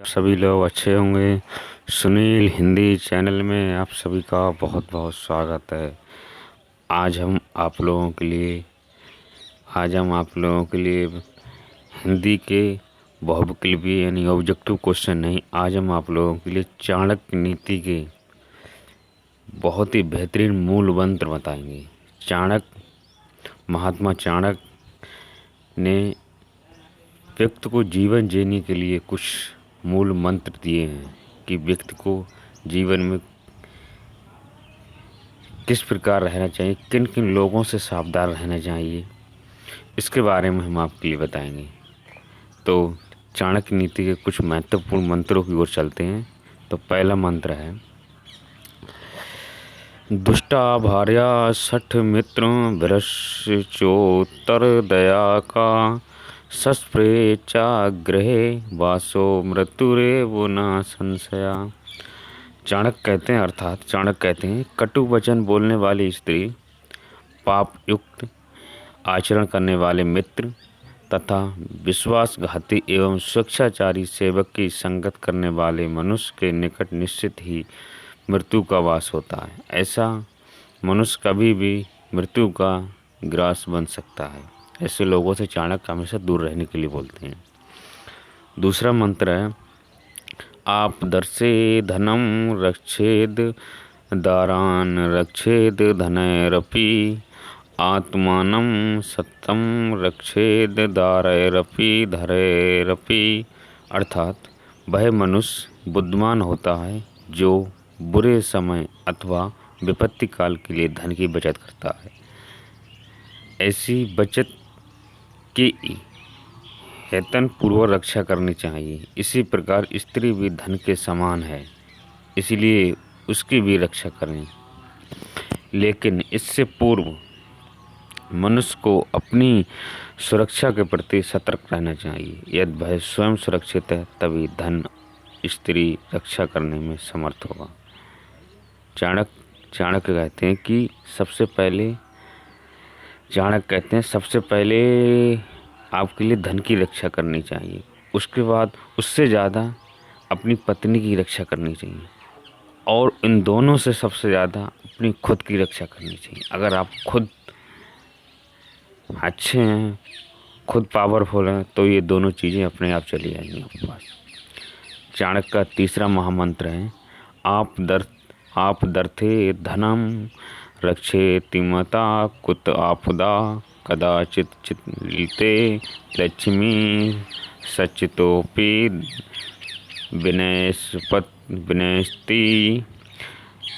सभी लोग अच्छे होंगे। सुनील हिंदी चैनल में आप सभी का बहुत बहुत स्वागत है। आज हम आप लोगों के लिए हिंदी के बहुविकल्पी यानी ऑब्जेक्टिव क्वेश्चन नहीं, आज हम आप लोगों के लिए चाणक्य नीति के बहुत ही बेहतरीन मूल मंत्र बताएंगे। महात्मा चाणक्य ने व्यक्ति को जीवन जीने के लिए कुछ मूल मंत्र दिए हैं कि व्यक्ति को जीवन में किस प्रकार रहना चाहिए, किन किन लोगों से सावधान रहना चाहिए, इसके बारे में हम आपके लिए बताएंगे। तो चाणक्य नीति के कुछ महत्वपूर्ण मंत्रों की ओर चलते हैं। तो पहला मंत्र है, दुष्टा भार्या सठ मित्र भ्रष्टोत्तर दया का सस्प्रेचा गृहे वासो मृत्युरेव न संशया। चाणक्य कहते हैं कटु वचन बोलने वाली स्त्री, पाप युक्त आचरण करने वाले मित्र तथा विश्वासघाती एवं स्वेच्छाचारी सेवक की संगत करने वाले मनुष्य के निकट निश्चित ही मृत्यु का वास होता है। ऐसा मनुष्य कभी भी मृत्यु का ग्रास बन सकता है। ऐसे लोगों से चाणक्य हमेशा दूर रहने के लिए बोलते हैं। दूसरा मंत्र है, आप दर्शे धनम रक्षेद दारान रक्षेद धनैरपि आत्मानं सत्यम रक्षेद दारैरपि धरैरपि। अर्थात वह मनुष्य बुद्धिमान होता है जो बुरे समय अथवा विपत्ति काल के लिए धन की बचत करता है। ऐसी बचत की हेतन पूर्वक रक्षा करनी चाहिए। इसी प्रकार स्त्री भी धन के समान है, इसलिए उसकी भी रक्षा करें। लेकिन इससे पूर्व मनुष्य को अपनी सुरक्षा के प्रति सतर्क रहना चाहिए। यदि वह स्वयं सुरक्षित है तभी धन स्त्री रक्षा करने में समर्थ होगा। चाणक्य कहते हैं कि सबसे पहले आपके लिए धन की रक्षा करनी चाहिए, उसके बाद उससे ज़्यादा अपनी पत्नी की रक्षा करनी चाहिए, और इन दोनों से सबसे ज़्यादा अपनी खुद की रक्षा करनी चाहिए। अगर आप खुद अच्छे हैं, खुद पावरफुल हैं, तो ये दोनों चीज़ें अपने आप चली आएंगी आपके पास। चाणक्य का तीसरा महामंत्र है, आप दर्थे धनम रक्षेति मता कुत आपदा कदाचित चित्ते लक्ष्मी सचितोपि विनयस्ति।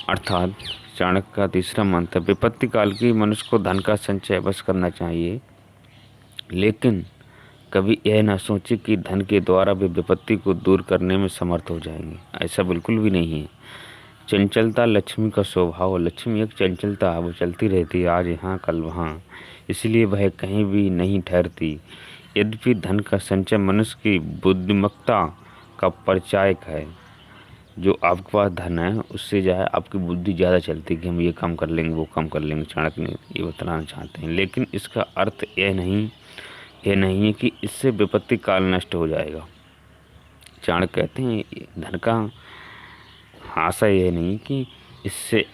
अर्थात चाणक्य का तीसरा मंत्र, विपत्ति काल की मनुष्य को धन का संचय अवश्य करना चाहिए, लेकिन कभी यह ना सोचे कि धन के द्वारा भी विपत्ति को दूर करने में समर्थ हो जाएंगे। ऐसा बिल्कुल भी नहीं है। चंचलता लक्ष्मी का स्वभाव, लक्ष्मी एक चंचलता है, वो चलती रहती है, आज यहाँ कल वहाँ, इसलिए वह कहीं भी नहीं ठहरती। यद्यपि धन का संचय मनुष्य की बुद्धिमत्ता का परिचायक है। जो आपके पास धन है उससे जो है आपकी बुद्धि ज़्यादा चलती है कि हम ये काम कर लेंगे, वो काम कर लेंगे। चाणक्य ने ये बताना चाहते हैं, लेकिन इसका अर्थ यह नहीं है कि इससे विपत्ति काल नष्ट हो जाएगा। चाणक्य कहते हैं धन का आशा यह नहीं कि इससे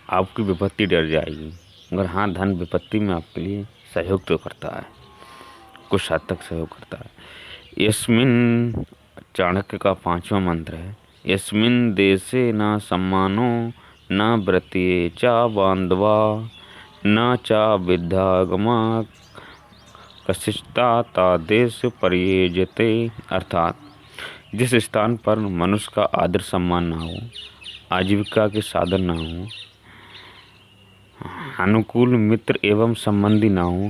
आपकी विपत्ति डर जाएगी, मगर हाँ, धन विपत्ति में आपके लिए सहयोग तो करता है, कुछ हद तक सहयोग करता है। यस्मिन चाणक्य का पांचवा मंत्र है, यस्मिन देशे न सम्मानो न व्रतीये चा बांधवा न चा विद्यागमा कशिष्टा ता देश परियेजते। अर्थात जिस स्थान पर मनुष्य का आदर सम्मान ना हो, आजीविका के साधन ना हो, अनुकूल मित्र एवं संबंधी ना हो,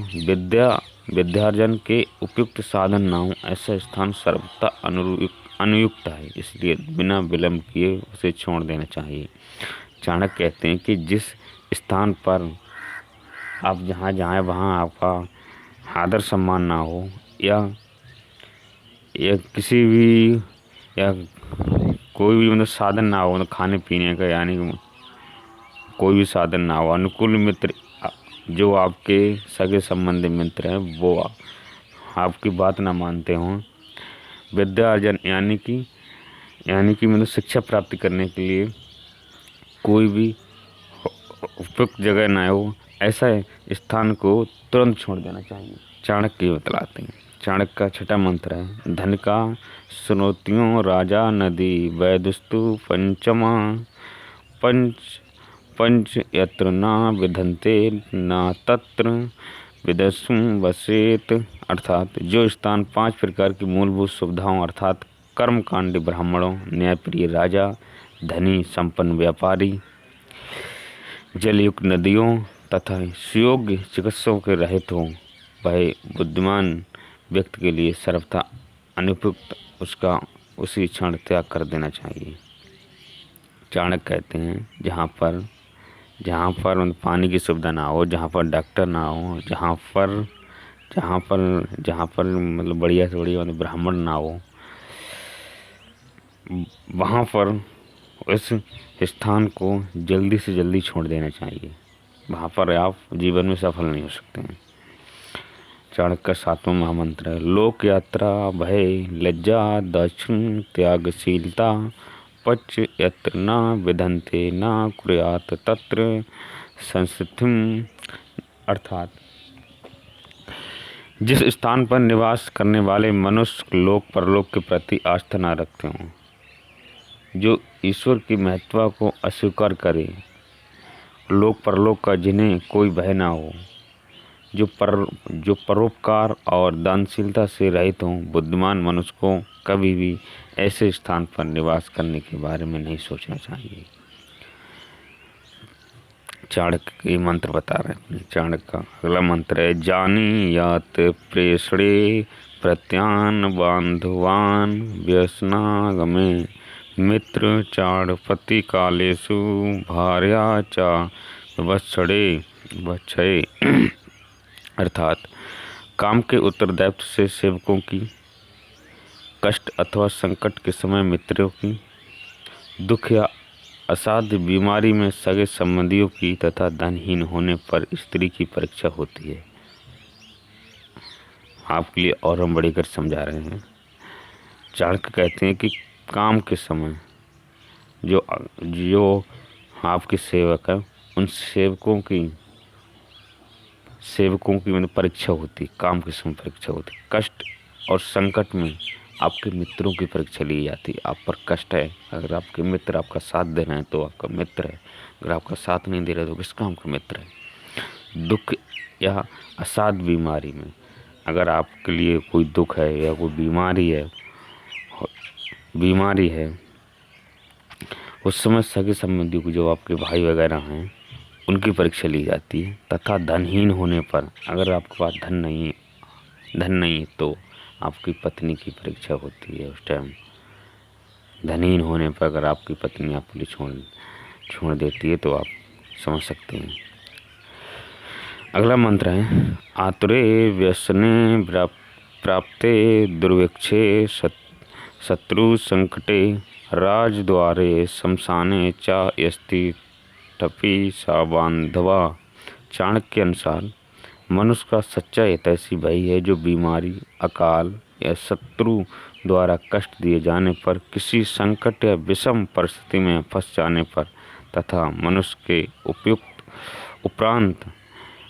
विद्यार्जन के उपयुक्त साधन ना हो, ऐसा स्थान सर्वथा अनुयुक्त है, इसलिए बिना विलंब किए उसे छोड़ देना चाहिए। चाणक्य कहते हैं कि जिस स्थान पर आप जहाँ जाएं वहाँ आपका आदर सम्मान ना हो, या किसी भी या कोई भी मतलब साधन ना हो, मतलब खाने पीने का, यानी कोई भी साधन ना हो, अनुकूल मित्र जो आपके सगे संबंधी मित्र हैं वो आपकी बात ना मानते हों, विद्या अर्जन यानी कि यानी कि मतलब शिक्षा प्राप्ति करने के लिए कोई भी उपयुक्त जगह न हो, ऐसा स्थान को तुरंत छोड़ देना चाहिए। चाणक्य बतलाते हैं। चाणक्य का छठा मंत्र है, धन का सुनोतियों राजा नदी वैदुस्तु पंचमा पंच पंच यत्र न विधंते न तत्र विदस्सु वसेत। अर्थात जो स्थान 5 प्रकार की मूलभूत सुविधाओं अर्थात कर्मकांडी ब्राह्मणों, न्यायप्रिय राजा, धनी संपन्न व्यापारी, जलयुक्त नदियों तथा सुयोग्य चिकित्सकों के रहित हो, वह बुद्धिमान व्यक्ति के लिए सर्वथा अनुपयुक्त, उसका उसी क्षण त्याग कर देना चाहिए। चाणक्य कहते हैं जहाँ पर पानी की सुविधा ना हो, जहाँ पर डॉक्टर ना हो, जहाँ पर मतलब बढ़िया से बढ़िया मतलब ब्राह्मण ना हो, वहाँ पर उस स्थान को जल्दी से जल्दी छोड़ देना चाहिए। वहाँ पर आप जीवन में सफल नहीं हो सकते हैं। चाणक्य का 7वां महामंत्र है, लोक यात्रा भय लज्जा दक्षिण त्यागशीलता पच यत्र न विधंते न कुर्यात तत्र संस्थितिम। अर्थात जिस स्थान पर निवास करने वाले मनुष्य लोक परलोक के प्रति आस्था न रखते हों, जो ईश्वर की महत्ता को अस्वीकार करे, लोक परलोक का जिन्हें कोई भय ना हो, जो परोपकार और दानशीलता से रहित हों, बुद्धिमान मनुष्य को कभी भी ऐसे स्थान पर निवास करने के बारे में नहीं सोचना चाहिए। चाणक्य ये मंत्र बता रहे हैं। चाणक्य का अगला मंत्र है, जानी यात प्रेषणे प्रत्यान बांधवान व्यसनागमे मित्र चाणपति कालेषु भार्या चा वत्सड़े। अर्थात काम के उत्तरदायित्व से सेवकों की, कष्ट अथवा संकट के समय मित्रों की, दुख या असाध्य बीमारी में सगे संबंधियों की तथा धनहीन होने पर स्त्री की परीक्षा होती है। आपके लिए और हम बढ़कर समझा रहे हैं। चाणक्य कहते हैं कि काम के समय जो आपके सेवक है, उन सेवकों की मतलब परीक्षा होती, काम के समय परीक्षा होती। कष्ट और संकट में आपके मित्रों की परीक्षा ली जाती। आप पर कष्ट है, अगर आपके मित्र आपका साथ दे रहे हैं तो आपका मित्र है, अगर आपका साथ नहीं दे रहे तो किस काम का मित्र है। दुख या असाध्य बीमारी में अगर आपके लिए कोई दुख है या कोई बीमारी है, उस समय सगे संबंधियों को, जो आपके भाई वगैरह हैं, उनकी परीक्षा ली जाती है। तथा धनहीन होने पर, अगर आपके पास धन नहीं है तो आपकी पत्नी की परीक्षा होती है। उस टाइम धनहीन होने पर अगर आपकी पत्नी आपके लिए छोड़ देती है तो आप समझ सकते हैं। अगला मंत्र है, आतुरे व्यसने प्राप्ते दुर्भिक्षे शत्रु संकटे राजद्वारे शमशाने चा यस्ति टपी सा बांधवा। चाणक्य के अनुसार मनुष्य का सच्चा हितैषी भाई है जो बीमारी, अकाल या शत्रु द्वारा कष्ट दिए जाने पर, किसी संकट या विषम परिस्थिति में फंस जाने पर तथा मनुष्य के उपरांत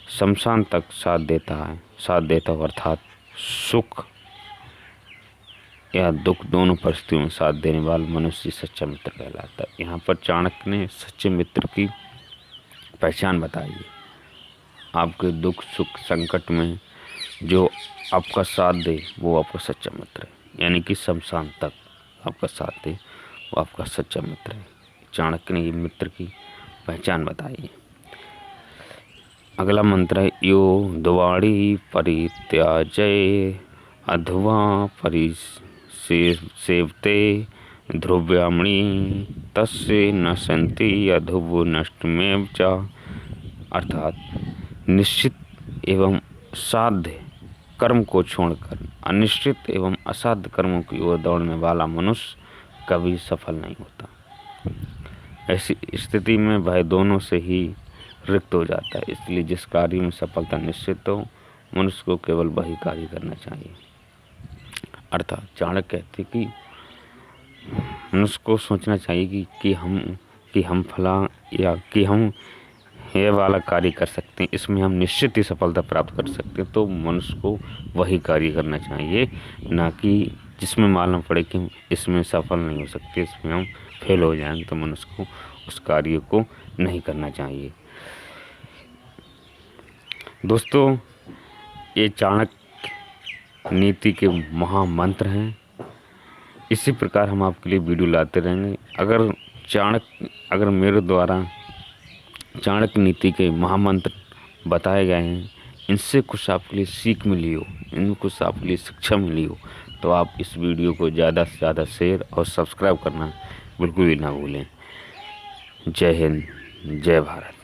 शमशान तक साथ देता है। अर्थात सुख या दुख दोनों परिस्थितियों में साथ देने वाला मनुष्य सच्चा मित्र कहलाता है। यहाँ पर चाणक्य ने सच्चे मित्र की पहचान बताई है। आपके दुख सुख संकट में जो आपका साथ दे वो आपका सच्चा मित्र है, यानी कि शमशान तक आपका साथ दे वो आपका सच्चा मित्र है। चाणक्य ने ये मित्र की पहचान बताई है। अगला मंत्र है, यो द्वाड़ी परित्याजय अध्वा परिसेवते ध्रुव्यामणि तस्य न सन्ति अध्व नष्टमेव च। अर्थात निश्चित एवं साध्य कर्म को छोड़कर अनिश्चित एवं असाध्य कर्मों की ओर दौड़ने वाला मनुष्य कभी सफल नहीं होता। ऐसी स्थिति में वह दोनों से ही रिक्त हो जाता है। इसलिए जिस कार्य में सफलता निश्चित हो, मनुष्य को केवल वही कार्य करना चाहिए। अर्थात चाणक्य कहते कि मनुष्य को सोचना चाहिए कि हम फला या कि हम ये वाला कार्य कर सकते हैं, इसमें हम निश्चित ही सफलता प्राप्त कर सकते हैं। तो मनुष्य को वही कार्य करना चाहिए, ना कि जिसमें मालूम पड़े कि हम इसमें सफल नहीं हो सकते, इसमें हम फेल हो जाएं, तो मनुष्य को उस कार्य को नहीं करना चाहिए। दोस्तों, ये चाणक्य नीति के महामंत्र हैं। इसी प्रकार हम आपके लिए वीडियो लाते रहेंगे। अगर मेरे द्वारा चाणक्य नीति के महामंत्र बताए गए हैं, इनसे कुछ आपके लिए सीख मिली हो, इनमें कुछ आपके लिए शिक्षा मिली हो, तो आप इस वीडियो को ज़्यादा से ज़्यादा शेयर और सब्सक्राइब करना बिल्कुल भी ना भूलें। जय हिंद, जय भारत।